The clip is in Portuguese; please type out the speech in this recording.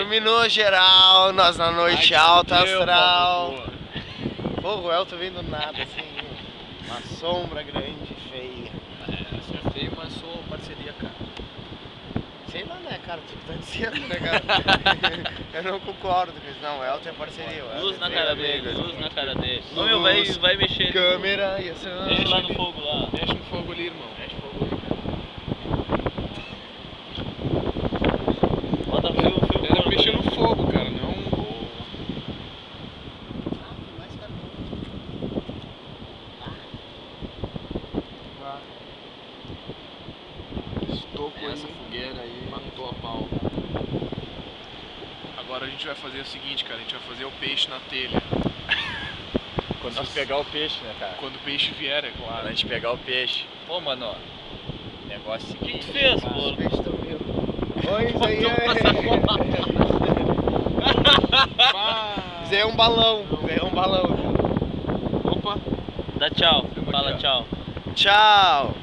Terminou geral, nós na noite alta astral. Pô, o Elton vem do nada, assim, uma sombra grande, feia. Você é feio, mas sou parceria, cara. Sei lá, né, cara, tu tá dizendo, né, cara? Eu não concordo com isso, não, o Elton é parceria. Luz na cara dele, luz na cara dele. Ô Luz, meu, vai mexer. Câmera e essa... Mexe lá no fogo lá. Mexe no fogo ali, irmão. Mexe no fogo ali. Bota fio. Deve mexer no fogo, cara, não... Estoco essa fogueira aí, matou a pau. Agora a gente vai fazer o seguinte, cara, a gente vai fazer o peixe na telha. Quando nós pegar o peixe, né, cara? Quando o peixe vier, é Quando claro. a gente pegar o peixe. Pô, mano, ó. Negócio O que seguinte. tu fez, Os pô? peixes tão vivos. Oi, isso aí é... Isso aí é um balão, isso aí é um balão. Opa! Dá tchau. Filma Fala aqui, ó. tchau. Tchau!